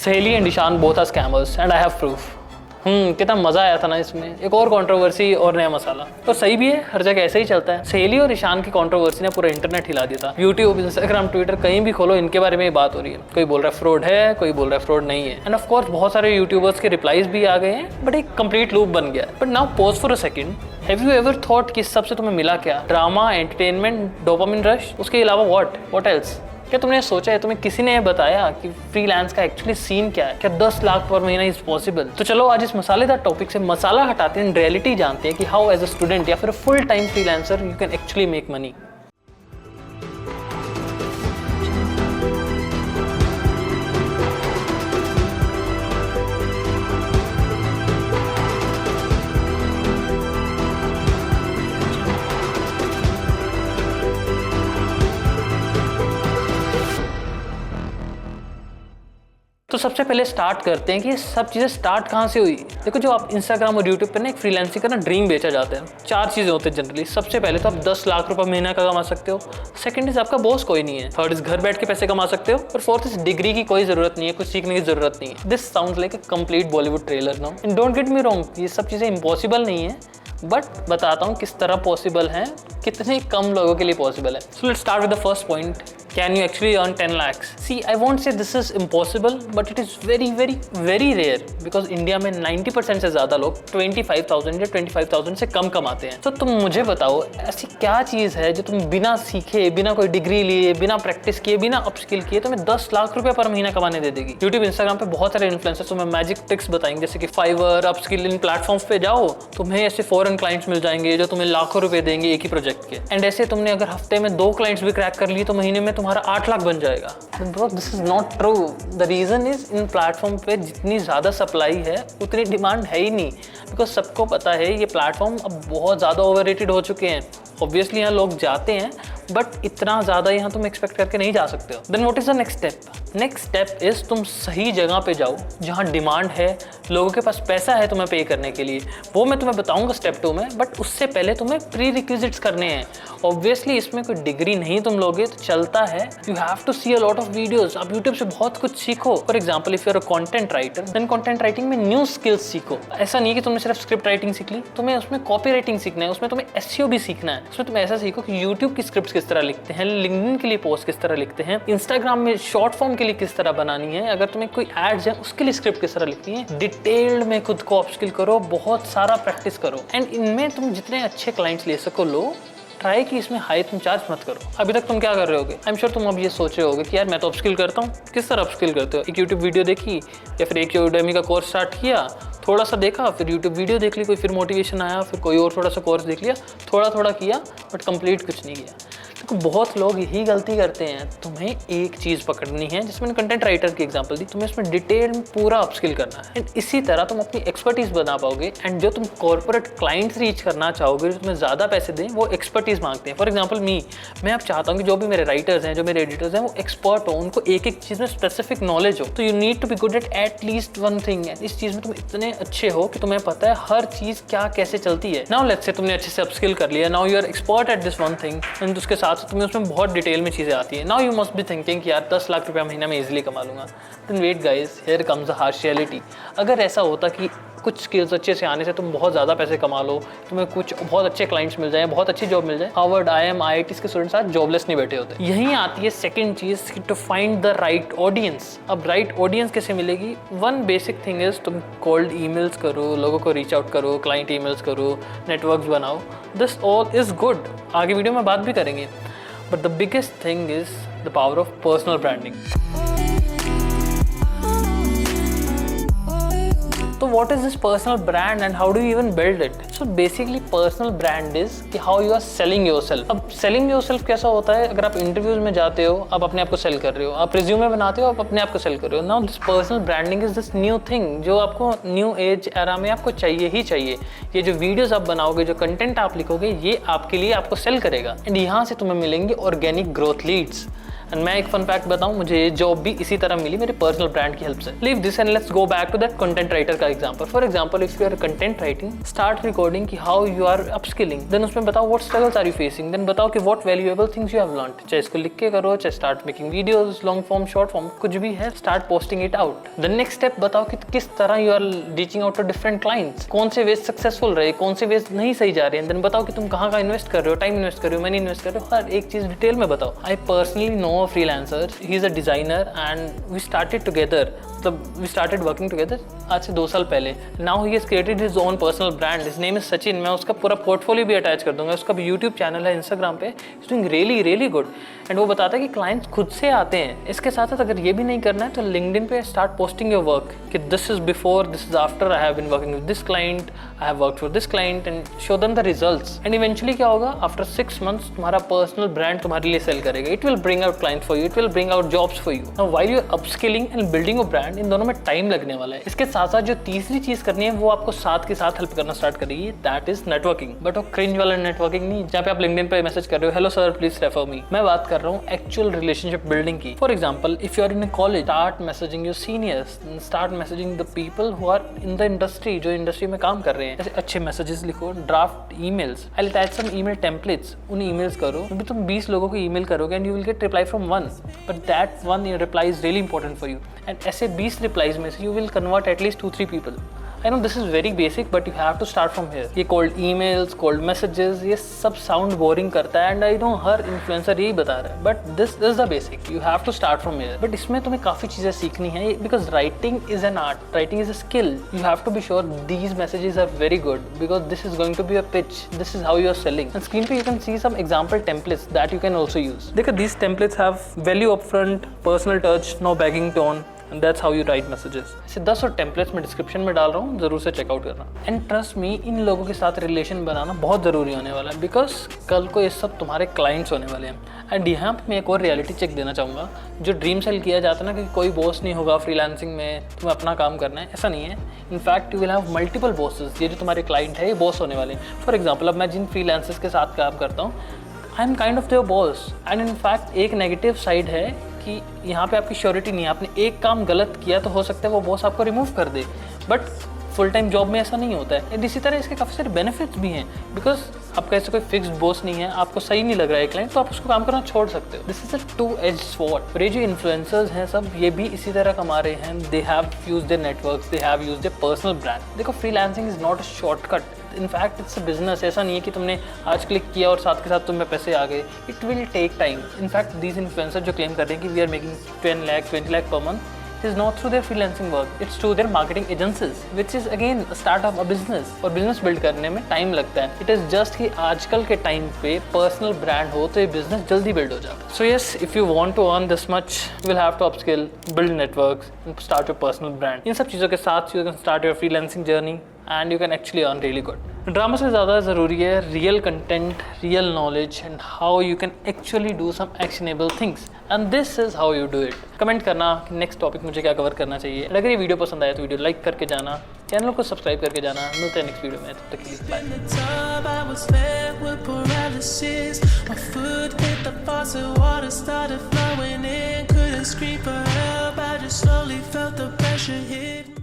सहेली and Ishaan both are scammers and I have proof. कितना मजा आया था ना इसमें। एक और कंट्रोवर्सी और नया मसाला। तो सही भी है, हर जगह ऐसे ही चलता है। सहेली और ईशान की कंट्रोवर्सी ने पूरा इंटरनेट हिला दिया था। यूट्यूब, इंस्टाग्राम, ट्विटर कहीं भी खोलो इनके बारे में ही बात हो रही है। कोई बोल रहा है फ्रॉड है, कोई बोल रहा है फ्रॉड नहीं है। एंड ऑफ कोर्स बहुत सारे यूट्यूबर्स के रिप्लाईज भी आ गए हैं, बट एक कंप्लीट लूप बन गया। But now pause for a second, have you ever thought कि इस सबसे तुम्हें मिला क्या? ड्रामा, एंटरटेनमेंट, डोपामिन रश, उसके अलावा व्हाट एल्स? क्या तुमने सोचा है, तुम्हें किसी ने बताया कि फ्रीलांस का एक्चुअली सीन क्या है? क्या 10 लाख पर महीना इज पॉसिबल? तो चलो आज इस मसालेदार टॉपिक से मसाला हटाते हैं, रियलिटी जानते हैं कि हाउ एज अ स्टूडेंट या फिर full time freelancer you can actually make money. तो सबसे पहले स्टार्ट करते हैं कि सब चीज़ें स्टार्ट कहाँ से हुई। देखो, जो आप इंस्टाग्राम और यूट्यूब पर ना एक फ्रीलांसिंग का ना ड्रीम बेचा जाता है। 4 चीज़ें होते हैं जनरली। सबसे पहले तो आप 10 लाख रुपए महीना का कमा सकते हो। सेकंड इज आपका बॉस कोई नहीं है। थर्ड इज घर बैठ के पैसे कमा सकते हो। और फोर्थ इज डिग्री की कोई जरूरत नहीं है, कुछ सीखने की जरूरत नहीं है। This sounds like a complete Bollywood trailer now. And don't get me wrong, ये सब चीज़ें इम्पॉसिबल नहीं है, बट बताता हूँ किस तरह पॉसिबल है, कितने कम लोगों के लिए पॉसिबल है। So let's start with the first point. Can you actually earn 10 lakhs? See, I won't say this is impossible, but it is very rare because India में 90% से ज़्यादा लोग 25,000 या 25,000 से कम कमाते हैं। तो तुम मुझे बताओ, ऐसी क्या चीज़ है जो तुम बिना सीखे, बिना कोई डिग्री लिए, बिना प्रैक्टिस किए, बिना अपस्किल किए तुम्हें 10 लाख रुपए पर महीना कमाने दे देगी? यूट्यूब, इंस्टाग्राम पे बहुत सारे इन्फ्लुएंसर्स तुम्हें मैजिक ट्रिक्स बताएंगे, जैसे कि फाइवर, अपस्किल, इन प्लेटफॉर्म्स पे जाओ, तुम्हें ऐसे फॉरेन क्लाइंट्स मिल जाएंगे जो तुम्हें लाखों रुपए देंगे एक ही प्रोजेक्ट के। एंड ऐसे तुमने अगर हफ्ते में 2 क्लाइंट्स भी क्रैक कर लिए तो महीने में तुम्हारा 8 लाख बन जाएगा। Bro, this is not true. The reason is इन प्लेटफॉर्म पे जितनी ज़्यादा सप्लाई है उतनी डिमांड है ही नहीं। बिकॉज सबको पता है ये प्लेटफॉर्म अब बहुत ज़्यादा ओवररेटेड हो चुके हैं। ऑब्वियसली यहाँ लोग जाते हैं, बट इतना ज़्यादा यहाँ तुम एक्सपेक्ट करके नहीं जा सकते हो। Then what is the next step? Next step is तुम सही जगह पे जाओ जहाँ डिमांड है, लोगों के पास पैसा है तुम्हें पे करने के लिए। वो मैं तुम्हें बताऊंगा स्टेप 2 में, बट उससे पहले तुम्हें प्री रिक्विजिट्स करने हैं। ऑब्वियसली इसमें कोई डिग्री नहीं तुम लोगे तो चलता है। You have to see a lot of videos. आप यूट्यूब से बहुत कुछ सीखो। For example, if you are a content writer, then content writing में न्यू स्किल्स सीखो। ऐसा नहीं कि तुमने सिर्फ स्क्रिप्ट राइटिंग सीख ली, तुम्हें उसमें कॉपी राइटिंग सीखना है, उसमें तुम्हें एसईओ भी सीखना है। उसमें तुम ऐसा सीखो कि यूट्यूब की स्क्रिप्ट किस तरह लिखते हैं, लिंक्डइन के लिए पोस्ट किस तरह लिखते हैं, इंस्टाग्राम में शॉर्ट फॉर्म के लिए किस तरह बनानी है, अगर तुम्हें कोई एड्स है उसके लिए स्क्रिप्ट किस तरह लिखती है। डिटेल्ड में खुद को अपस्किल करो, बहुत सारा प्रैक्टिस करो। एंड इनमें तुम जितने अच्छे क्लाइंट्स ले सको लो। ट्राई कि इसमें हाई तुम चार्ज मत करो। अभी तक तुम क्या कर रहे होगे? आई एम श्योर तुम अब ये सोच रहे होगे कि यार मैं तो अपस्किल करता हूँ। किस तरह अपस्किल करते हो? एक यूट्यूब वीडियो देखी या फिर एक यूडेमी का कोर्स स्टार्ट किया, थोड़ा सा देखा, फिर यूट्यूब वीडियो देख ली, कोई फिर मोटिवेशन आया, फिर कोई और थोड़ा सा कोर्स देख लिया, थोड़ा किया, बट कंप्लीट कुछ नहीं किया। तो बहुत लोग यही गलती करते हैं। तुम्हें एक चीज़ पकड़नी है, जिसमें मैंने कंटेंट राइटर की एग्जांपल दी, तुम्हें इसमें डिटेल में पूरा अपस्किल करना है। एंड इसी तरह तुम अपनी एक्सपर्टीज बना पाओगे। एंड जो तुम कॉर्पोरेट क्लाइंट्स रीच करना चाहोगे, जो तुम्हें ज़्यादा पैसे दें, वो एक्सपर्टीज मांगते हैं। फॉर एग्जाम्पल मैं अब चाहता हूँ कि जो भी मेरे राइटर्स हैं, जो मेरे एडिटर्स हैं, वो एक्सपर्ट हो, उनको एक चीज़ में स्पेसिफिक नॉलेज हो। तो you need to be good at least one thing. इस चीज़ में तुम इतने अच्छे हो कि तुम्हें पता है हर चीज़ क्या कैसे चलती है। नाउ लेट्स से तुमने अच्छे से अपस्किल कर लिया, now you are expert at this one thing, and उसके साथ तुम्हें उसमें बहुत डिटेल में चीज़ें आती है। Now you must be thinking कि यार 10 लाख रुपया महीना में इजीली कमा लूंगा। Then wait guys, here comes the harsh reality. अगर ऐसा होता कि कुछ स्किल्स अच्छे से आने से तुम बहुत ज़्यादा पैसे कमा लो, तुम्हें कुछ बहुत अच्छे क्लाइंट्स मिल जाए, बहुत अच्छी जॉब मिल जाए, हार्वर्ड, IIM, IITs के स्टूडेंट्स आज जॉबलेस नहीं बैठे होते। यहीं आती है सेकंड चीज़, to find the right audience. अब राइट ऑडियंस कैसे मिलेगी? वन बेसिक थिंग इज तुम कोल्ड ईमेल्स करो, लोगों को रीच आउट करो, क्लाइंट ईमेल्स करो, नेटवर्क्स बनाओ। दिस ऑल इज गुड, आगे वीडियो में बात भी करेंगे। But the biggest thing is the power of personal branding. तो what is this personal brand and how do you even build it? So basically personal brand is कि how you are selling yourself। अब selling yourself कैसा होता है? अगर आप interviews में जाते हो, आप अपने आप को सेल कर रहे हो, आप रिज्यूमे बनाते हो, आप अपने आप को सेल कर रहे हो। Now this personal branding is this new thing जो आपको न्यू एज एरा में आपको चाहिए ही चाहिए। ये जो वीडियोस आप बनाओगे, जो कंटेंट आप लिखोगे, ये आपके लिए आपको सेल करेगा। एंड यहाँ से तुम्हें मिलेंगे ऑर्गेनिक ग्रोथ लीड्स। एंड मैं एक फन फैक्ट बताऊं, मुझे ये जॉब भी इसी तरह मिली मेरे पर्सनल ब्रांड की हेल्प से। Leave this and let's go back to that content writer का example. For example if you are content writing, start recording कि how you are upskilling, then उसमें बताओ what struggles are you facing, then बताओ कि what valuable things you have learned. चाहे इसको लिख के करो, चाहे start making videos, long form, short form, कुछ भी है, start posting it out. The next step बताओ कि किस तरह you are reaching out to different clients, कौन से वेज सक्सेसफुल रहे, कौन से वेज नहीं सही जा रहे हैं। देन बताओ कि तुम कहाँ इन्वेस्ट कर रहे हो, टाइम इन्वेस्ट कर रहे हो, मनी इन्वेस्ट कर रहे हो, हर एक चीज डिटेल में बताओ। I personally know a freelancer, he is a designer and we started together, मतलब वी स्टार्टेड वर्किंग टुगेदर आज से 2 साल पहले। Now he has created his own personal brand, his name is Sachin. मैं उसका पूरा पोर्टफोलियो भी अटैच कर दूंगा, उसका भी यूट्यूब चैनल है, इंस्टाग्राम पे, is doing really really good. And वो बताता है कि क्लाइंट्स खुद से आते हैं। इसके साथ साथ अगर ये भी नहीं करना है तो लिंक्डइन पे स्टार्ट पोस्टिंग योर वर्क कि this is before, this is after, I have been working with this client, I have worked for this client, and show them the results. And eventually क्या होगा, after 6 months तुम्हारा personal brand तुम्हारे लिए sell करेगा। It will bring out client for you, it will bring out jobs for you. Now while you are upskilling and building your brand, इन दोनों में time लगने वाला है। इसके साथ साथ जो तीसरी चीज करनी है वो आपको साथ के साथ हेल्प करना स्टार्ट करेगी, दैट इज नेटवर्किंग। बट वो क्रिंज वाला नेटवर्किंग नहीं जहाँ पे आप लिंक्डइन पे मैसेज कर रहे हो, hello sir please refer me. मैं बात कर रहा हूँ एक्चुअल रिलेशनशिप बिल्डिंग की। For example if you are in college, start messaging your seniors, start messaging the people who are in the industry, जो इंडस्ट्री में काम कर रहे हैं। ऐसे अच्छे मैसेजेस लिखो, draft emails, I will attach some email templates. उन ईमेल्स करो, अभी तुम 20 लोगों को ईमेल करोगे and you will get reply from 1, but that 1 reply is really important for you. And ऐसे 20 रिप्लाईज में से you will convert at least 2-3 people. I know this is very basic but you have to start from here. ये cold emails, cold messages, ये सब sound boring करता है and I know her influencer यही बता रहा है, but this is the basic. You have to start from here. But इसमें तुम्हें काफ़ी चीज़ें सीखनी है because writing is an art, writing is a skill. You have to be sure these messages are very good because this is going to be a pitch. This is how you are selling. And screen पे you can see some example templates that you can also use. देखो these templates have value upfront, personal touch, no begging tone. And that's how you write messages. ऐसे 10 और templates मैं description में डाल रहा हूँ, जरूर से चेकआउट करना। एंड ट्रस्ट मी, इन लोगों के साथ रिलेशन बनाना बहुत ज़रूरी होने वाला है बिकॉज कल को ये सब तुम्हारे क्लाइंट्स होने वाले हैं। एंड यहाँ पे मैं एक और रियलिटी चेक देना चाहूँगा। जो ड्रीम सेल किया जाता है ना कि कोई बॉस नहीं होगा फ्रीलांसिंग में, तुम्हें अपना काम करना है, ऐसा नहीं है। In fact you will have multiple bosses. ये जो तुम्हारे क्लाइंट है ये बॉस होने वाले हैं। फॉर एग्जाम्पल अब मैं जिन फ्रीलांसर्स के साथ काम करता हूँ, I am kind of their boss. And in fact एक नेगेटिव साइड है कि यहाँ पे आपकी श्योरिटी नहीं है। आपने एक काम गलत किया तो हो सकता है वो बॉस आपको रिमूव कर दे, बट फुल टाइम जॉब में ऐसा नहीं होता है। इसी तरह इसके काफ़ी सारे बेनिफिट्स भी हैं बिकॉज आपका ऐसे कोई फिक्स्ड बॉस नहीं है, आपको सही नहीं लग रहा है क्लाइंट तो आप उसको काम करना छोड़ सकते हो। This is a 2-edged sword। और ये जो इन्फ्लुएंसर्स हैं सब, ये भी इसी तरह कमा रहे हैं। They have used their networks, they have used their personal brand. देखो freelancing is not a shortcut, in fact it's a business. ऐसा नहीं है कि तुमने आज क्लिक किया और साथ के साथ तुम्हें पैसे आ गए। It will take time. In fact these influencer जो क्लेम कर रहे हैं कि we are making 10 lakh 20 lakh per month, it is not through their freelancing work, it's through their marketing agencies, which is again a start of a business। और business build करने में time लगता है। इट इज जस्ट कि आजकल के time पे personal brand हो तो ये बिजनेस जल्दी बिल्ड हो जाता है। So yes, if you want to earn this much, you will have to upskill, build networks and start your personal brand. इन सब चीज़ों के साथ you can start your freelancing journey and you can actually earn really good. Drama से ज़्यादा ज़रूरी है real content, real knowledge and how you can actually do some actionable things, and this is how you do it. Comment करना कि next topic मुझे क्या cover करना चाहिए। अगर ये वीडियो पसंद आया तो वीडियो लाइक करके जाना, चैनल को सब्सक्राइब करके जाना। मिलते हैं नेक्स्ट वीडियो में, तब तक के लिए बाय।